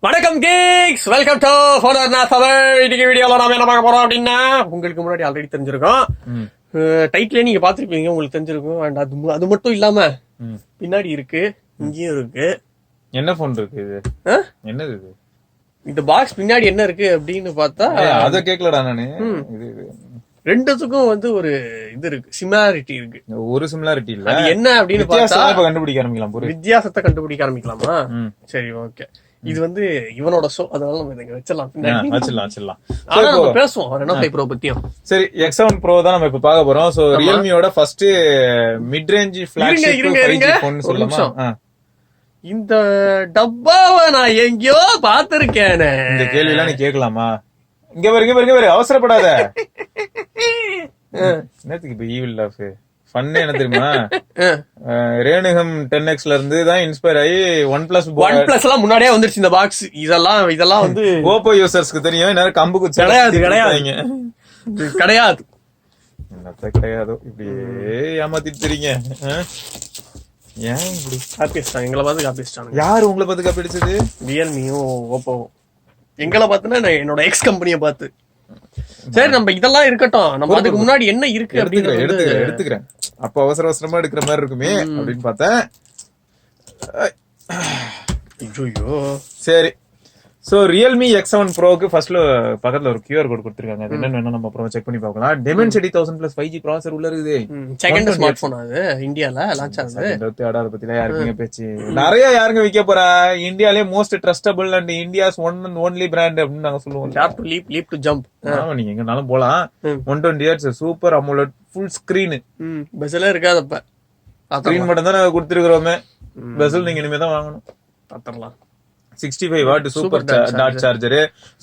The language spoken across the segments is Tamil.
வணக்கம் கேக்ஸ், வெல்கம் டு இன்னைக்கு வீடியோல நாம என்ன பார்க்க போறோம் அப்படின்னா, உங்களுக்கு முன்னாடி ஆல்ரெடி தெரிஞ்சிருக்கோம். டைட்டிலே நீங்க பாத்துருப்பீங்க, உங்களுக்கு தெரிஞ்சிருக்கும். அண்ட் அது மட்டும் இல்லாம பின்னாடி இருக்கு, இங்கேயும் இருக்கு. என்ன போன் இருக்கு இது? என்னது இது? இந்த பாக்ஸ் பின்னாடி என்ன இருக்கு அப்படின்னு பார்த்தா அத கேக்கலடா நானு. இது ரெண்டுத்துக்கும் ஒரு இது இருக்கு, சிமிலாரிட்டி இருக்கு. ஒரு சிமிலாரிட்டி இல்ல, அது என்ன அப்படின்னு பார்த்தா கண்டுபிடிக்க ஆரம்பிக்கலாம். வித்தியாசத்தை கண்டுபிடிக்க ஆரம்பிக்கலாமா? சரி, ஓகே. இது இவனோட ஷோ, அதனால நம்ம இங்க வச்சிடலாம். ஆனா நம்ம பேசுவோம் Realme Pro பத்தியும். சரி, X7 Pro தான் நம்ம இப்ப பார்க்க போறோம். சோ Realmeயோட first mid range flagship 5G phone சொல்லலாமா? இந்த டப்பாவை நான் எங்கேயோ பாத்திருக்கேன். இந்த கேள்வி எல்லாம் நீ கேட்கலாமா? இங்க பாரு, அவசரப்படாத. என்னத்துக்கு இப்ப ஈவில் ஆஃப் ஃபன் என்ன தெரியுமா? ரேணுகம் 10Xல இருந்து தான் இன்ஸ்பயர் ஆகி OnePlus எல்லாம் முன்னாடியே வந்துருச்சு இந்த பாக்ஸ். இதெல்லாம் ஓப்போ யூசர்ஸ்க்கு தெரியும். நேரம் கம்பு குச்சி கிடையாது. என்னத்த கிடையாதோ இப்படியே ஏமாத்திட்டு தெரியுங்க. ஏன் இப்படி காப்பிஸ்டான்? எங்களை பார்த்து காப்பிஸ்டான். யாரு உங்களை பார்த்து காப்பி அடிச்சது? ரியல்மியும் ஓப்போவும். எங்களை பார்த்துன்னா என்னோட எக்ஸ் கம்பெனியை பார்த்து. சரி, நம்ம இதெல்லாம் இருக்கட்டும். நம்ம அதுக்கு முன்னாடி என்ன இருக்கு அப்படின்னு எடுத்துக்கிறேன். அப்ப அவசரமா எடுக்கிற மாதிரி இருக்குமே அப்படின்னு பார்த்தேன். சரி, சோ Realme X7 Proக்கு ஃபர்ஸ்ட்ல பக்கத்துல ஒரு QR கோட் கொடுத்திருக்காங்க. அது என்னன்னு வேணா நம்ம அப்புறம் செக் பண்ணி பார்க்கலாம். Dimensity 1000+ 5G ப்ராசஸர் உள்ள இருக்குது. செகண்ட் ஸ்மார்ட் போன் அது இந்தியால லான்ச் ஆகுது. அத பத்தில யாருக்குங்க பேச்சு? நிறைய யாருங்க விக்க போறா? இந்தியாலே most trustable and India's one and only brand அப்படின்னு நாங்க சொல்லுவோம். Short to leap to jump. ஆமா, நீங்க எங்கனாலும் போலாம். 120 Hz super AMOLED full screen. பெசலே இருக்காதப்ப. ஸ்கிரீன் மட்டும் தான் நாங்க கொடுத்திருக்கோமே. பெசல் நீங்க இனிமே தான் வாங்கணும். பாத்தறலாம். 65 வாட் சூப்பர் டாட் charger,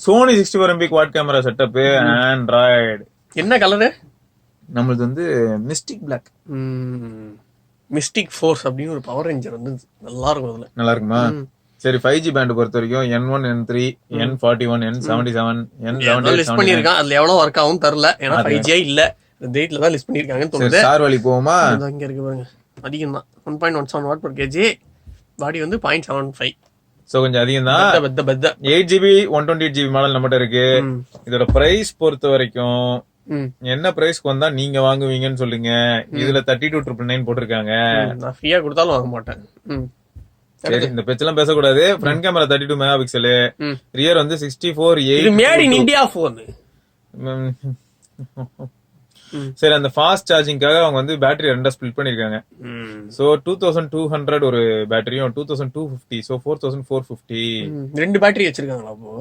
Sony 64 MP quad camera setup, android. என்ன கலரு? நம்மளது மிஸ்டிக் பிளாக். மிஸ்டிக் ஃபோர்ஸ் அப்படின்னு ஒரு பவர் ரேஞ்சர் நல்லா இருக்கும். அதுல நல்லா இருக்குமா? சரி, 5G பேண்ட் பொறுத்த வரைக்கும் N1 N3 N41 N77 N78 list பண்ணிருக்கான். அதுல எவ்வளவு ஒர்க் ஆகும் தெரியல, ஏன்னா 5G இல்ல, டேட்ல தான் லிஸ்ட் பண்ணிருக்காங்கன்னு தோணுது. சார் வழி போவோமா? அங்க இருக்கு பாருங்க, அதிகம் தான். 1.17 what per kg, body 0.75. So கொஞ்சம் அதிகம் தான். 8GB 128GB மாடல் நம்மகிட்ட இருக்கு. இதோட பிரைஸ் பொறுத்த வரைக்கும் என்ன பிரைஸ்க்கு வந்தா நீங்க வாங்குவீங்கன்னு சொல்லுங்க. இதுல 32,999 போட்டிருக்காங்க. நான் ஃப்ரீயா கொடுத்தாலும் வாங்க மாட்டேன். சரி, இந்த பேச்செல்லாம் பேசக்கூடாது. Front camera 32 mega pixel, rear 64:8. Made in India phone. சரி, அந்த ஃபாஸ்ட் சார்ஜிங்காக அவங்க பேட்டரி ரெண்டா ஸ்பிளிட் பண்ணிருக்காங்க. சோ 2200 ஒரு பேட்டரியும் 2250, சோ 4450. ரெண்டு பேட்டரி வச்சிருக்காங்களா? அப்போ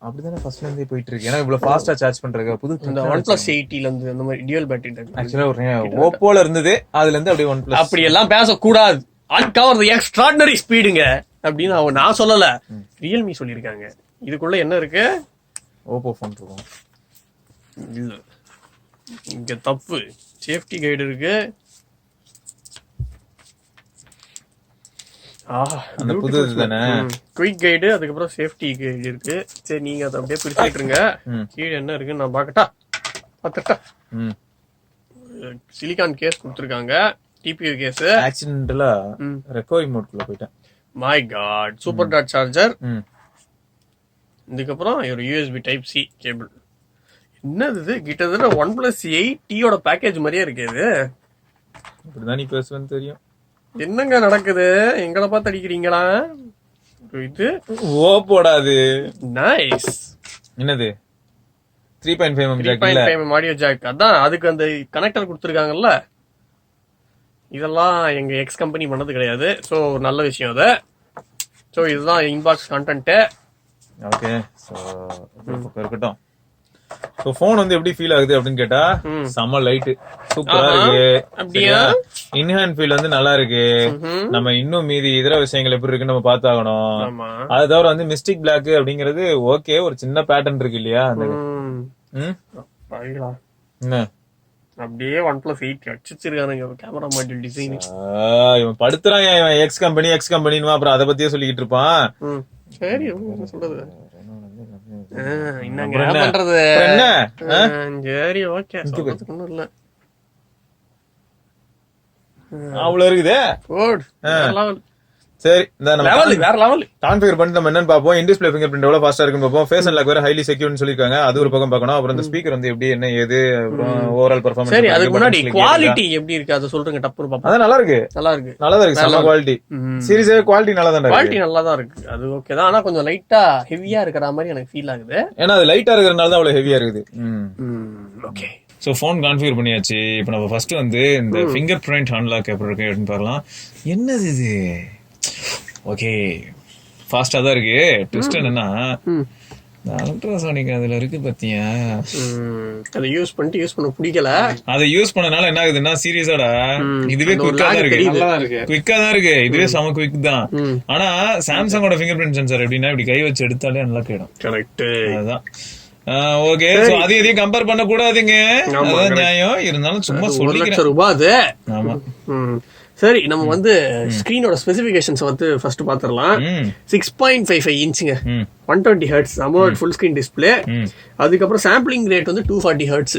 அப்படிதானே ஃபர்ஸ்ட்ல இருந்தே போயிட்டு இருக்கு. ஏன்னா இவ்வளவு ஃபாஸ்டா சார்ஜ் பண்றாங்க. புது இந்த OnePlus 80ல இருந்து அந்த மாதிரி டியூவல் பேட்டரி ஆக்சுவலா ஒரு ஓப்போல இருந்தது, அதுல இருந்து அப்படியே OnePlus. அப்படி எல்லாம் பேசக்கூடாது. அன்கவர் தி எக்ஸ்ட்ராடினரி ஸ்பீடுங்க அப்படின்னு நான் சொல்லல, ரியல்மி சொல்லியிருக்காங்க. இதுக்குள்ள என்ன இருக்கு? ஓப்போ போன் இருக்கும். இல்ல, இங்க தப்பு. சேஃப்டி கைடு இருக்கு. அந்த புதுது தானே குயிக் கைடு, அதுக்கப்புறம் சேஃப்டி கைடு இருக்கு. சரி, நீங்க அதை அப்படியே பிரிச்சுட்டு இருங்க. கீழே என்ன இருக்குன்னு நான் பாத்துட்டா. சிலிகான் கேஸ் கொடுத்துருக்காங்க, டிபியூ கேஸ். ஆக்சிடென்டலா ரெக்கவரி மோட்குள்ள போயிட்டேன். My god. சூப்பர் டாட் சார்ஜர். இதுக்கப்புறம் ஒரு USB டைப் C கேபிள். என்னது கிட்டத்தட்ட OnePlus 8Tயோட பேக்கேஜ் மாதிரியே இருக்கு. இது இப்படிதான் நீ பேசுவேன்னு தெரியும். என்னங்க நடக்குது? எங்களை பார்த்து அடிக்கிறீங்களா? இது போடாது. நைஸ். என்னது? 3.5mm audio jack. அதான் அதுக்கு அந்த கனெக்டர் கொடுத்துருக்காங்கல்ல. இதெல்லாம் எங்க எக்ஸ் கம்பெனி பண்ணது கிடையாது. ஸோ நல்ல விஷயம் அது. ஸோ இதுதான் இன்பாக்ஸ் கண்டென்ட். ஓகே, ஸோ இருக்கட்டும். சோ போன் எப்படி ஃபீல் ஆகுது அப்படின்னு கேட்டா, செம லைட் சூப்பரா இருக்கு. அப்படியே இன்ஹேண்ட் ஃபீல் நல்லா இருக்கு. நம்ம இன்னும் மீதி இதர விஷயங்கள் எப்படி இருக்குன்னு நம்ம பார்த்தாகணும். அது தவிர மிஸ்டிக் பிளாக் அப்படிங்கிறது ஓகே, ஒரு சின்ன பேட்டர்ன் இருக்கு இல்லையா? என்ன அப்படியே OnePlus 8 அடிச்சிருக்கானுங்க கேமரா மாடியூல் டிசைன். இவன் படுத்துறான், இவன் எக்ஸ் கம்பெனி அப்புறம் அதை பத்தியே சொல்லிக்கிட்டு இருப்பான். சரி, என்ன சொல்றது? என்னங்க பண்றது? சரி, ஓகே, ஒண்ணும் இல்ல. அவ்வளவு இருக்குது. சரி இந்த நம்ம வேற லெவல் கான்ஃபிகர் பண்ணிட்டு நம்ம என்னன்னு பாப்போம். இன் டிஸ்ப்ளே ஃபிங்கர் பிரிண்ட் எவ்வளவு ஃபாஸ்டா இருக்குன்னு பாப்போம். ஃபேஸ் அன்லாக் வேற ஹைலி செக்யூர்னு சொல்லிருக்காங்க, அது ஒரு பக்கம் பார்க்கணும். அப்புறம் இந்த ஸ்பீக்கர் வந்து எப்படி என்ன ஏது, அப்புறம் ஓவரால் பெர்ஃபார்மன்ஸ். சரி, அதுக்கு முன்னாடி குவாலிட்டி எப்படி இருக்கு அதை சொல்றீங்க. டப்புன்னு பாப்போம். அது நல்லா இருக்கு, நல்லா இருக்கு, நல்லா இருக்கு. செம குவாலிட்டி. சீரிஸே குவாலிட்டி நல்லா தான் இருக்கு. குவாலிட்டி நல்லா தான் இருக்கு, அது ஓகே தான். ஆனா கொஞ்சம் லைட்டா ஹெவியா இருக்கிற மாதிரி எனக்கு ஃபீல் ஆகுது. ஏன்னா அது லைட்டா இருக்கிறதுனால தான் அவ்வளவு ஹெவியா இருக்குது. ஓகே, ஸோ ஃபோன் கான்ஃபிகர் பண்ணியாச்சு. இப்போ நம்ம ஃபர்ஸ்ட் வந்து இந்த ஃபிங்கர் பிரிண்ட் அன்லாக் எப்படி இருக்கு அப்படின்னு பார்க்கலாம். என்னது இது? ஓகே, ஃபாஸ்டா தான் இருக்கு. ட்விஸ்ட் என்னன்னா அல்ட்ராசோனிக் அதுல இருக்கு பாத்தியா, அதை யூஸ் பண்ண பிடிக்கல. அதை யூஸ் பண்ணனால என்ன ஆகுதுன்னா சீரியஸாடா இதுவே குவிக்கா தான் இருக்கு, குவிக்கா தான் இருக்கு. இதுவே செம குவிக் தான். ஆனா சாம்சங்கோட ஃபிங்கர் பிரிண்ட் சென்சார் எப்படின்னா இப்படி கை வச்சு எடுத்தாலே நல்லா கேடும். கரெக்ட், அதுதான். ஓகே, சோ அதையும் கம்பேர் பண்ண கூடாதுங்க, அதான் நியாயம். இருந்தாலும் சும்மா சொல்லிக்கிறேன். ரூபாய் அது. ஆமா, சரி, நம்ம வந்து ஸ்கிரீனோட ஸ்பெசிபிகேஷன்ஸ் வந்து ஃபர்ஸ்ட் பாத்துறலாம். 6.55 இன்ச்சுங்க, 120 hertz AMOLED full screen display. அதுக்கப்புறம் சாம்பிளிங் ரேட் வந்து 240 ஹெர்ட்ஸ்.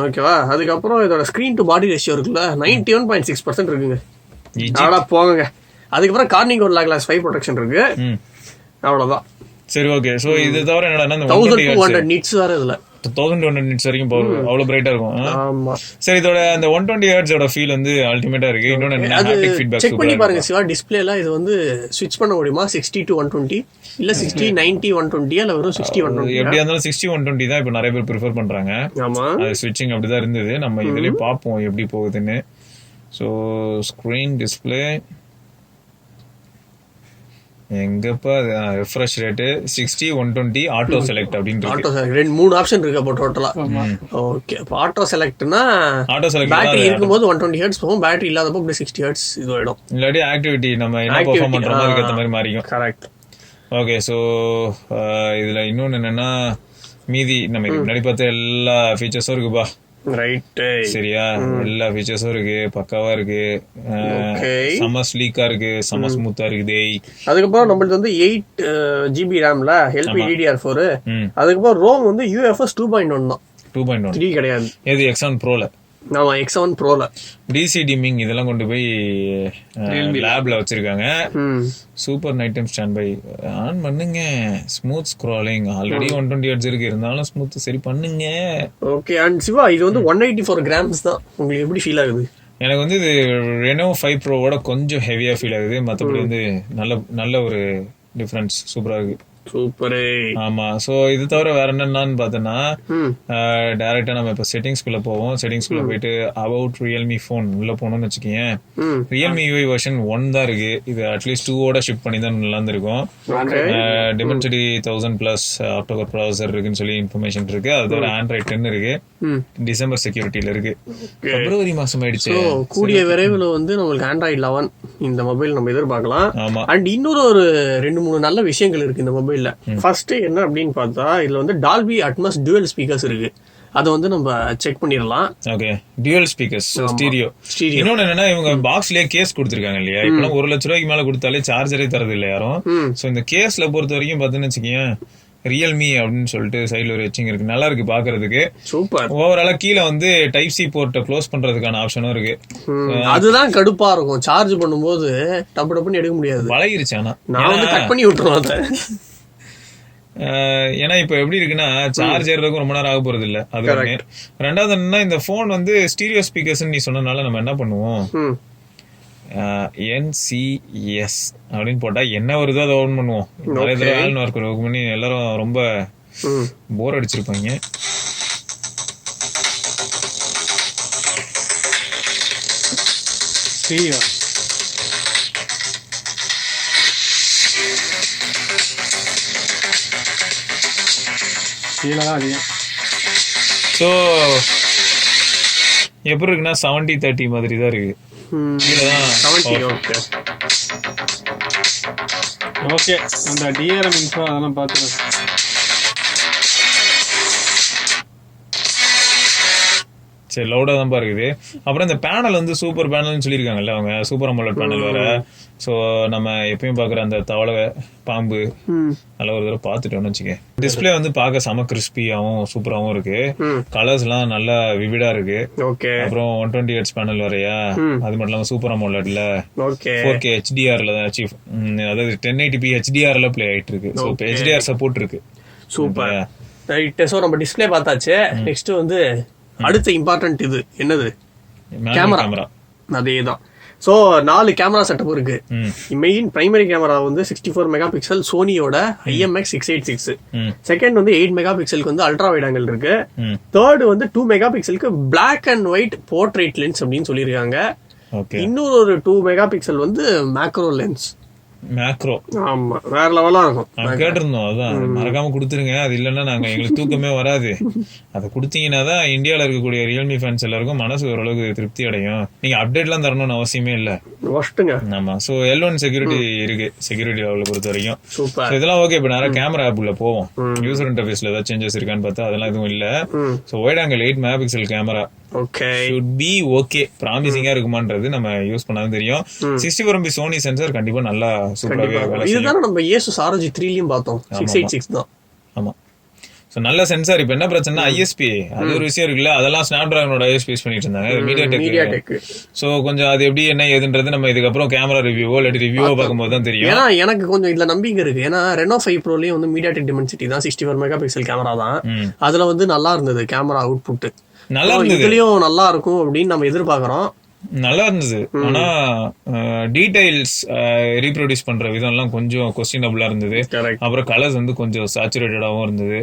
ஓகேவா? அதுக்கப்புறம் இதோட ஸ்கிரீன் டு பாடி ரேஷியோ இருக்குல்ல 91.6% இருக்குங்க. அவ்வளோ போங்க. அதுக்கப்புறம் கார்னிங் ஒரு கிளாஸ் 5 ப்ரொடெக்ஷன் இருக்கு. அவ்வளவுதான். சரி, ஓகே. சோ இது தவிர என்னடா 1200 நிட்ஸ் வேற இதுல 1200 நிட்ஸ் வரைக்கும் போகும், அவ்வளவு பிரைட்டா இருக்கும். ஆமா, சரி. இதோட அந்த 120 ஹெர்ட்ஸோட ஃபீல் வந்து அல்டிமேட்டா இருக்கு. இன்னொன்னு என்ன, ஹாப்டிக் ஃபீட்பேக் செக் பண்ணி பாருங்க சிவா. டிஸ்ப்ளேல இது வந்து ஸ்விட்ச் பண்ண முடியுமா? 60 to 120 இல்ல 60 90 120 இல்ல வெறும் 60 120? எப்படியா இருந்தாலும் 60 120 தான் இப்ப நிறைய பேர் ப்ரிஃபர் பண்றாங்க. ஆமா, அது ஸ்விட்சிங் அப்படிதான் இருந்தது. நம்ம இதுலயே பாப்போம் எப்படி போகுதுன்னு. சோ ஸ்கிரீன் டிஸ்ப்ளே எங்கப்பா ரெஃப்ரெஷ் ரேட் 60 120 ஆட்டோ செலக்ட் அப்படின்னு ஆட்டோ செலக்ட் ரெண்டு 3 ஆப்ஷன் இருக்கு அப்போ டோட்டலா. ஓகே, அப்ப ஆட்டோ செலக்ட்னா ஆட்டோ செலக்ட் பேட்டரி இருக்கும்போது 120 ஹெர்ட்ஸ் போகும், பேட்டரி இல்லாதப்போ அப்படியே 60 ஹெர்ட்ஸ் இது ஆயிடும். இல்லாட்டி ஆக்டிவிட்டி நம்ம என்ன பெர்ஃபார்ம் பண்றோமோ அதுக்கு ஏத்த மாதிரி மாறிக்கும். கரெக்ட். ஓகே, சோ இதுல இன்னொன்னு என்னன்னா மீதி நம்ம இதுக்கு முன்னாடி பார்த்த எல்லா ஃபீச்சர்ஸும் இருக்குப்பா. ரைட், சரியா? எல்லா ஃபீச்சர்ஸும் இருக்கு, பக்காவா இருக்கு, செம ஸ்லீக்கா இருக்கு, செம ஸ்மூத்தா இருக்குது. அதுக்கப்புறம் நம்மளுக்கு வந்து 8GB ரேம்ல LPDDR4. அதுக்கப்புறம் ரோம் வந்து UFS 2.1 தான், 2.1 3 கிடையாது. இது X7 Proல. ஆமா, X7 Proல டிசி டிமிங் இதெல்லாம் கொண்டு போய் லேப்ல வச்சிருக்காங்க. Super night time standby on பண்ணுங்க. ஸ்மூத் ஸ்க்ராலிங் ஆல்ரெடி 120 ஹெர்ட்ஸ் இருக்கு, இருந்தாலும் ஸ்மூத் சரி பண்ணுங்க. ஓகே, அண்ட் சிவா இது வந்து 184 கிராம்ஸ் தான். உங்களுக்கு எப்படி ஃபீல் ஆகுது? எனக்கு வந்து இது ரெனோ 5 ப்ரோவோட கொஞ்சம் ஹெவியா ஃபீல் ஆகுது. மற்றபடி வந்து நல்ல ஒரு டிஃபரன்ஸ், சூப்பரா இருக்கு. சூப்பர். ஆமா, சோ இது தவிர வேற என்னன்னு பார்த்தோன்னா டைரக்டா நம்ம இப்ப செட்டிங்ஸ்குள்ள போவோம். செட்டிங்ஸ்குள்ள போயிட்டு அபவுட் ரியல்மி போன் உள்ள போனோம்னு வச்சுக்கீங்க. ரியல்மி UI வெர்ஷன் 1 தான் இருக்கு. இது அட்லீஸ்ட் 2 ஓட ஷிப் பண்ணி தான் நல்லா இருந்திருக்கும். டிமென்சிட்டி 1000+ ஆக்டோகோர் ப்ராசஸர் இருக்குன்னு சொல்லி இன்ஃபர்மேஷன் இருக்கு. அது தவிர ஆண்ட்ராய்ட் 10 இருக்கு. டிசம்பர் செக்யூரிட்டில இருக்கு. பிப்ரவரி மாசம் ஆயிடுச்சு. கூடிய விரைவில் வந்து நம்மளுக்கு ஆண்ட்ராய்ட் 11 இந்த மொபைல் நம்ம எதிர்பார்க்கலாம். அண்ட் இன்னொரு ஒரு 2-3 நல்ல விஷயங்கள் இருக்கு இந்த மொபைல். ஃபர்ஸ்ட் என்ன அப்படின்னு பார்த்தா இதுல வந்து டால்பி அட்மாஸ் டுவல் ஸ்பீக்கர்ஸ் இருக்கு. அதை வந்து நம்ம செக் பண்ணிடலாம். Okay, dual speakers, stereo. இன்னொன்னு என்னன்னா இவங்க பாக்ஸ்லயே கேஸ் கொடுத்துருக்காங்க இல்லையா? இப்பெல்லாம் 1 லட்ச ரூபாய்க்கு மேல கொடுத்தாலே சார்ஜரே தரது இல்லை யாரும். சோ இந்த கேஸ்ல பொறுத்த வரைக்கும் பாத்தீங்கன்னு வச்சுக்கீங்க, ரியல்மி அப்படின்னு சொல்லிட்டு சைடுல ஒரு எச்சிங் இருக்கு, நல்லா இருக்கு பாக்குறதுக்கு. சூப்பர். ஓவராலா கீழே வந்து டைப் சி போர்ட்டை க்ளோஸ் பண்றதுக்கான ஆப்ஷனும் இருக்கு. அதுதான் கடுப்பா இருக்கும், சார்ஜ் பண்ணும்போது டப்பு டப்புன்னு எடுக்க முடியாது, வளையிருச்சு. ஆனா நான் வந்து கட் பண்ணி விட்டுருவோம் அதை. ஏன்னா இப்ப எப்படி இருக்குன்னா சார்ஜ் ஏறதுக்கும் ரொம்ப நேரம் ஆக போறது இல்ல. அது ரெண்டாவது என்னன்னா இந்த போன் வந்து ஸ்டீரியோ ஸ்பீக்கர்ஸ் நீ சொன்னனால நம்ம என்ன பண்ணுவோம், NCS அப்படின்னு போட்டா என்ன வருதோ அதை ஓன் பண்ணுவோம். நிறைய தடவை ஆல் மார்க் ஓபன் பண்ணி எல்லாரும் ரொம்ப போர் அடிச்சிருப்பாங்க. ஸோ எப்படி இருக்குன்னா 70-30 மாதிரி தான் இருக்கு. ஓகே, அந்த டிஆர்எம் இன்ஃபோ அதெல்லாம் பார்த்துருக்கேன். சரி, லவுடா தான் இருக்குது. அப்புறம் இந்த பேனல் வந்து சூப்பர் பேனல்னு சொல்லியிருக்காங்கல்ல அவங்க, சூப்பர் அமோலட் பேனல் வேற. ஸோ நம்ம எப்பயும் பார்க்குற அந்த தவளை பாம்பு நல்ல ஒரு தடவை பார்த்துட்டோம்னு வச்சுக்க. டிஸ்பிளே வந்து பார்க்க செம கிறிஸ்பியாவும் சூப்பராகவும் இருக்கு. கலர்ஸ் எல்லாம் நல்லா விவிடா இருக்கு. அப்புறம் 120 ஹெர்ட்ஸ் பேனல் வரையா, அது மட்டும் இல்லாம சூப்பர் அமோலட்ல 4K HDRல தான் அச்சீவ், அதாவது 1080p HDRல பிளே ஆயிட்டு இருக்கு. ஸோ இப்போ HDR சப்போர்ட் இருக்கு. சூப்பர். ஸோ நம்ம டிஸ்பிளே பார்த்தாச்சு. நெக்ஸ்ட் வந்து அடுத்த இம்பார்ட்டன்ட் இது என்னது, கேமரா. அதேதான். ஸோ 4 கேமரா செட்டப் இருக்கு. மெயின் பிரைமரி கேமரா வந்து 64 மெகா பிக்சல் சோனியோட IMX 686. செகண்ட் வந்து 8 மெகா பிக்சலுக்கு வந்து அல்ட்ரா வைட் ஆங்கிள் இருக்கு. தேர்ட் வந்து 2 மெகா பிக்சலுக்கு black and white portrait lens அப்படின்னு சொல்லியிருக்காங்க. இன்னொரு ஒரு 2 மெகா பிக்சல் வந்து மேக்ரோ லென்ஸ். மேக்ரோ ஆமா, வேற லெவலா இருக்கும். கேட்டிருந்தோம், அதான் மறக்காம கொடுத்துருங்க. அது இல்லைன்னா நாங்க எங்களுக்கு தூக்கமே வராது. அதை கொடுத்தீங்கன்னா தான் இந்தியாவில இருக்கக்கூடிய ரியல்மி ஃபேன்ஸ் எல்லாருக்கும் மனசு ஓரளவுக்கு திருப்தி அடையும். நீங்க அப்டேட் எல்லாம் தரணும்னு அவசியமே இல்ல. ஆமா. சோ L1 செக்யூரிட்டி இருக்கு, செக்யூரிட்டி லெவல பொறுத்த வரைக்கும். இதெல்லாம் ஓகே. இப்ப நிறைய கேமரா ஆப் உள்ள போவோம். யூசர் இன்டர்ஃபேஸ்ல ஏதாவது சேஞ்சஸ் இருக்கான்னு பார்த்தா அதெல்லாம் எதுவும் இல்ல. So wide angle 8 mega pixel camera should be okay. ப்ராமிசிங்கா இருக்குமான்றது நம்ம யூஸ் பண்ணாதான் தெரியும். 64 MP சோனி சென்சார் கண்டிப்பா நல்லா சூப்பராவே வேலை செய்யும். இதுதான் நம்ம Asus ROG 3லயும் பார்த்தோம். 686 தான். ஆமா. சோ நல்ல சென்சார். இப்ப என்ன பிரச்சனை, ISP அது ஒரு விஷயம் இருக்குல்ல, அதெல்லாம் ஸ்னாப்டிராகனோட ISP யூஸ் பண்ணிட்டு இருந்தாங்க, மீடியாடெக். சோ கொஞ்சம் அது எப்படி என்ன ஏதுன்றது நம்ம இதுக்கப்புறம் கேமரா ரிவ்யூவோ இல்ல ரிவ்யூவோ பார்க்கும்போது தான் தெரியும். ஏன்னா எனக்கு கொஞ்சம் இதுல நம்பிக்கை இருக்கு. ஏன்னா Reno 5 Proலயும் வந்து மீடியாடெக் டிமென்சிட்டி தான் 64 மெகா பிக்சல் கேமரா தான். அதுல வந்து நல்லா இருந்தது கேமரா அவுட்புட். நல்லா இருந்தது, இதுலயும் நல்லா இருக்கும் அப்படின்னு நம்ம எதிர்பார்க்கறோம். நல்லா இருந்தது. ஆனா டீடைல்ஸ் ரீப்ரொடியூஸ் பண்ற விதம் எல்லாம் கொஞ்சம் கொஸ்டினபிளா இருந்தது. அப்புறம் கலர்ஸ் வந்து கொஞ்சம் சேச்சுரேட்டடாவும் இருந்தது.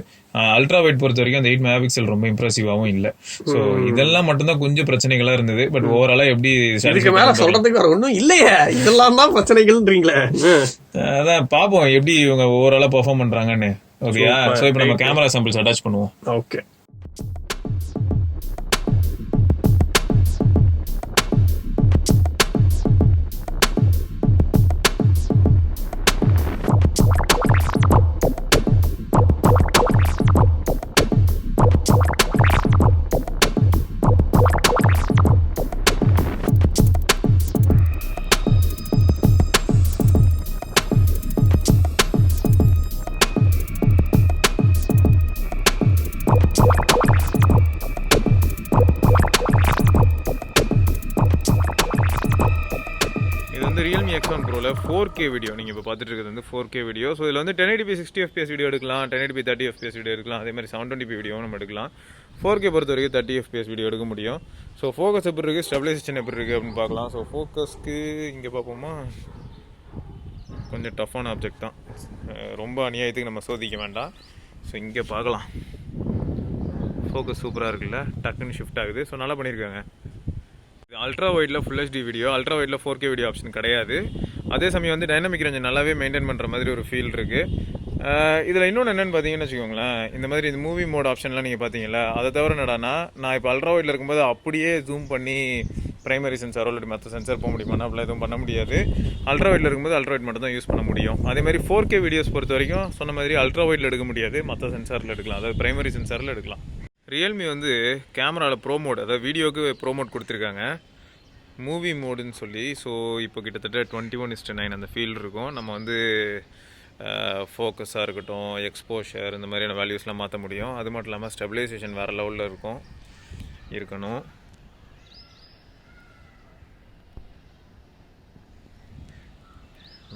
அல்ட்ரா வைட் பொறுத்த வரைக்கும் அந்த 8 மெகா பிக்சல் ரொம்ப இம்ப்ரெசிவாவும் இல்ல. சோ இதெல்லாம் மட்டும்தான் கொஞ்சம் பிரச்சனைகளா இருந்தது. பட் ஓவராலா எப்படி இதுக்கு மேல சொல்றதுக்கு வேற ஒண்ணும் இல்லையே, இதெல்லாம் தான் பிரச்சனைகள்ன்றீங்களே. அதான் பாப்போம் எப்படி இவங்க ஓவராலா பெர்ஃபார்ம் பண்றாங்கன்னு. ஓகேயா? சோ இப்போ நம்ம கேமரா சாம்பிள்ஸ் அட்டாச் பண்ணுவோம். Okay. Realme X1 Proல 4K video நீங்க இப்ப பார்த்துட்டு இருக்கிறது வந்து 4K வீடியோ. ஸோ இதுல வந்து 1080p 60 fps வீடியோ எடுக்கலாம், 1080p 30 fps வீடியோ எடுக்கலாம், அதே மாதிரி 720p வீடியோவும் நம்ம எடுக்கலாம். 4K பொறுத்த வரைக்கும் 30 fps வீடியோ எடுக்க முடியும். ஸோ ஃபோக்கஸ் எப்படி இருக்கு, ஸ்டெபிலைசேஷன் எப்படி இருக்கு அப்படின்னு பார்க்கலாம். ஸோ ஃபோக்கஸ்க்கு இங்க பார்ப்போமா, கொஞ்சம் டஃப்பான ஆப்ஜெக்ட் தான், ரொம்ப அநியாயத்துக்கு நம்ம சோதிக்க வேண்டாம். ஸோ இங்கே பார்க்கலாம், ஃபோக்கஸ் சூப்பராக இருக்குல்ல, டக்குன்னு ஷிஃப்ட் ஆகுது. ஸோ நல்லா பண்ணியிருக்காங்க. அல்ட்ரா வைட்ல ஃபுல் HD வீடியோ, அல்ட்ரா வைட்ல 4K வீடியோ ஆப்ஷன் கிடையாது. அதே சமயம் வந்து டைனமிக் ரேஞ்ச் நல்லாவே மெயின்டைன் பண்ணுற மாதிரி ஒரு ஃபீல் இருக்குது. இதில் இன்னொன்று என்னென்னு பார்த்தீங்கன்னு வச்சுக்கோங்களேன், இந்த மாதிரி இந்த மூவி மோட் ஆப்ஷன்லாம் நீங்கள் பார்த்தீங்களா, அதை தவிர என்னடானா நான் இப்போ அல்ட்ரா வைட்ல இருக்கும்போது அப்படியே ஜூம் பண்ணி பிரைமரி சென்சாரோ இல்லை மற்ற சென்சார் போக முடியுமானா அப்படிலாம் எதுவும் பண்ண முடியாது. அல்ட்ரா வைட்ல இருக்கும்போது அல்ட்ரா வைட் மட்டும் தான் யூஸ் பண்ண முடியும். அதே மாதிரி 4K வீடியோஸ் பொறுத்த வரைக்கும் சொன்ன மாதிரி அல்ட்ரா வைட்ல எடுக்க முடியாது, மற்ற சென்சாரில் எடுக்கலாம், அதாவது பிரைமரி சென்சாரில் எடுக்கலாம். ரியல்மி வந்து கேமராவில் ப்ரோ மோட், அதாவது வீடியோவுக்கு ப்ரோ மோட் கொடுத்துருக்காங்க, மூவி மோடுன்னு சொல்லி. ஸோ இப்போ கிட்டத்தட்ட 21:9 அந்த ஃபீல் இருக்கும். நம்ம வந்து ஃபோக்கஸாக இருக்கட்டும், எக்ஸ்போஷர், இந்த மாதிரியான வேல்யூஸ்லாம் மாற்ற முடியும். அது மட்டும் இல்லாமல் ஸ்டெபிலைசேஷன் வேறு லெவலில் இருக்கணும்.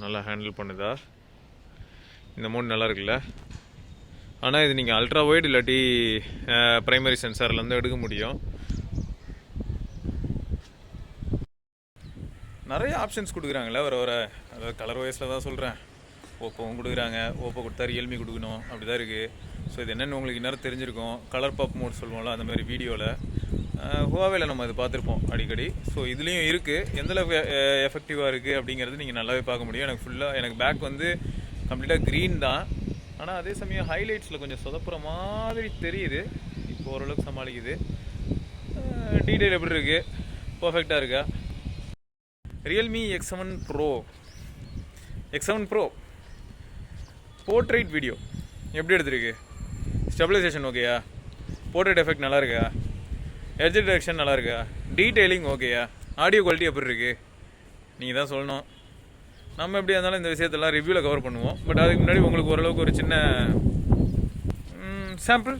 நல்லா ஹேண்டில் பண்ணுதா, இந்த மோட் நல்லா இருக்குல்ல. ஆனால் இது நீங்கள் அல்ட்ரா வைட் இல்லாட்டி ப்ரைமரி சென்சார்லேருந்து எடுக்க முடியும். நிறைய ஆப்ஷன்ஸ் கொடுக்குறாங்களே வர அதாவது கலர் வைஸில் தான் சொல்கிறேன். ஓப்போவும் கொடுக்குறாங்க, ஓப்போ கொடுத்தா ரியல்மி கொடுக்கணும், அப்படி தான் இருக்குது. ஸோ இது என்னென்னு உங்களுக்கு இன்னும் தெரிஞ்சிருக்கும். கலர் பாப் மோட் சொல்லுவோம்ல, அந்த மாதிரி வீடியோவில் ஹுவாவேல நம்ம இது பார்த்துருப்போம் அடிக்கடி. ஸோ இதுலேயும் இருக்குது. எந்தளவுக்கு எஃபெக்டிவாக இருக்குது அப்படிங்கிறது நீங்கள் நல்லாவே பார்க்க முடியும். எனக்கு பேக் வந்து கம்ப்ளீட்டாக க்ரீன் தான், ஆனால் அதே சமயம் ஹைலைட்ஸில் கொஞ்சம் சொதப்புற மாதிரி தெரியுது. இப்போ ஓரளவுக்கு சமாளிக்குது. டீட்டெயில் எப்படி இருக்குது, பர்ஃபெக்டாக இருக்கா. Realme X7 Pro portrait video எப்படி எடுத்துருக்கு, ஸ்டெபிலைசேஷன் ஓகேயா, போர்ட்ரைட் எஃபெக்ட் நல்லா இருக்கா, எட்ஜ் டிரெக்ஷன் நல்லா இருக்கா, டீட்டெயிலிங் ஓகேயா, ஆடியோ குவாலிட்டி எப்படி இருக்குது நீங்கள் தான் சொல்லணும். நம்ம எப்படியா இருந்தாலும் இந்த விஷயத்தெல்லாம் ரிவ்யூவில் கவர் பண்ணுவோம். பட் அதுக்கு முன்னாடி உங்களுக்கு ஓரளவுக்கு ஒரு சின்ன சாம்பிள்,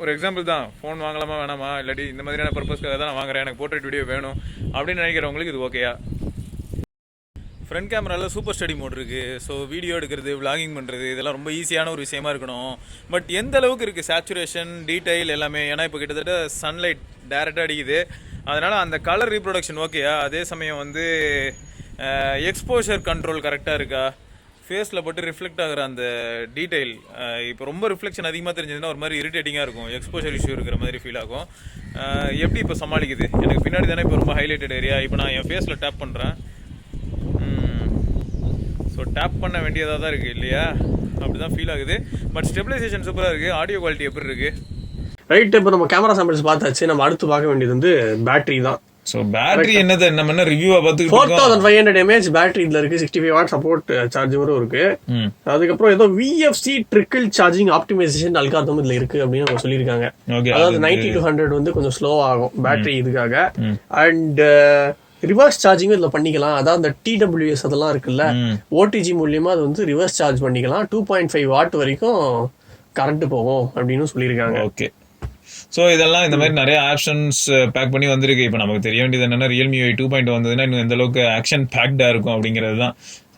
ஒரு எக்ஸாம்பிள் தான். ஃபோன் வாங்கலாமா வேணாமா, இல்லாட்டி இந்த மாதிரியான பர்பஸ்க்காக தான் நான் வாங்குறேன், எனக்கு போர்ட்ரேட் வீடியோ வேணும் அப்படின்னு நினைக்கிறவங்களுக்கு இது ஓகேயா. ஃப்ரண்ட் கேமராவில் சூப்பர் ஸ்டடி மோட் இருக்குது. ஸோ வீடியோ எடுக்கிறது, விளாகிங் பண்ணுறது இதெல்லாம் ரொம்ப ஈஸியான ஒரு விஷயமா இருக்கணும். பட் எந்த அளவுக்கு இருக்குது சேச்சுரேஷன், டீடைல் எல்லாமே. ஏன்னா இப்போ கிட்டத்தட்ட சன்லைட் டேரெக்டாக அடிக்குது, அதனால் அந்த கலர் ரீப்ரொடக்ஷன் ஓகேயா. அதே சமயம் வந்து எக்ஸ்போஷர் கண்ட்ரோல் கரெக்டாக இருக்கா, ஃபேஸில் போட்டு ரிஃப்ளெக்ட் ஆகிற அந்த டீடைல். இப்போ ரொம்ப ரிஃப்ளெக்ஷன் அதிகமாக தெரிஞ்சதுன்னா ஒரு மாதிரி இரிட்டேட்டிங்காக இருக்கும், எக்ஸ்போஷர் இஷ்யூ இருக்கிற மாதிரி ஃபீல் ஆகும். எப்படி இப்போ சமாளிக்குது, எனக்கு பின்னாடி தானே இப்போ ரொம்ப ஹைலைட்டட் ஏரியா. இப்போ நான் என் ஃபேஸில் டேப் பண்ணுறேன், ஸோ டேப் பண்ண வேண்டியதாக தான் இருக்குது இல்லையா, அப்படி தான் ஃபீல் ஆகுது. பட் ஸ்டெபிலைசேஷன் சூப்பராக இருக்குது. ஆடியோ குவாலிட்டி எப்படி இருக்குது? ரைட், இப்போ நம்ம கேமரா சாம்பிள்ஸ் பார்த்தாச்சு. நம்ம அடுத்து பார்க்க வேண்டியது வந்து பேட்டரி தான். ஸோ பேட்டரி என்னது, நம்ம என்ன ரிவ்யூவை பார்த்து 4500 mAh பேட்டரி இதில் இருக்குது. 65 வாட் சப்போர்ட் சார்ஜரும் இருக்கு. அதுக்கப்புறம் ஏதோ VFC trickle charging optimization algorithm இதில் இருக்கு அப்படின்னு அவங்க சொல்லியிருக்காங்க. அதாவது 90 to 100 வந்து கொஞ்சம் ஸ்லோ ஆகும் பேட்டரி இதுக்காக. அண்ட் ரிவர்ஸ் சார்ஜிங்கும் இதில் பண்ணிக்கலாம். அதாவது அந்த TWS அதெல்லாம் இருக்குல்ல, OTG மூலியமா அது வந்து ரிவர்ஸ் சார்ஜ் பண்ணிக்கலாம். 2.5 வாட் வரைக்கும் கரண்ட் போகும் அப்படின்னு சொல்லியிருக்காங்க. ஓகே, ஸோ இதெல்லாம் இந்த மாதிரி நிறைய ஆப்ஷன்ஸ் பேக் பண்ணி வந்திருக்கு. இப்போ நமக்கு தெரிய வேண்டியது என்னன்னா, Realme UI 2.0 வந்ததுன்னா இன்னும் எந்த அளவுக்கு ஆக்ஷன் பேக்டா இருக்கும் அப்படிங்கிறது தான்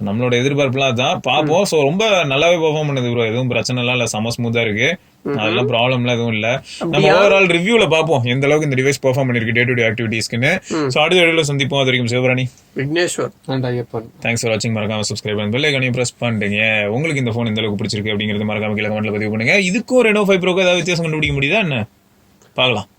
நம்மளோட எதிர்பார்ப்புலாம். தான் பார்ப்போம். ஸோ ரொம்ப நல்லாவே பெர்ஃபார்ம் பண்ணுது ப்ரோ, எதுவும் பிரச்சனை எல்லாம் இல்லை, செம ஸ்மூத்தா இருக்கு, அதெல்லாம் ப்ராப்ளம்லாம் எதுவும் இல்லை. நம்ம ஓவரால் ரிவ்யூல பார்ப்போம் எந்த அளவுக்கு இந்த டிவைஸ் பெர்ஃபார்ம் பண்ணிருக்கு டே டு டே ஆக்டிவிட்டீஸ்க்குன்னு. ஸோ அடுத்த வீடியோல சந்திப்போம். அது வரைக்கும் Sivarani, Vigneshwar and Ayyappan. Thanks for வாட்சிங். மறக்காம சப்ஸ்கிரைப் பண்ணி பெல் ஐகானையும் பிரஸ் பண்ணுங்க. உங்களுக்கு இந்த ஃபோன் எந்த அளவுக்கு பிடிச்சிருக்கு அப்படிங்கிறது மறக்காம கீழே கமெண்ட்ல பதிவு பண்ணுங்க. இதுக்கும் Reno 5 Pro ஏதாவது வித்தியாசம் கண்டுபிடிக்க முடியுதா என்ன பார்க்கலாம்.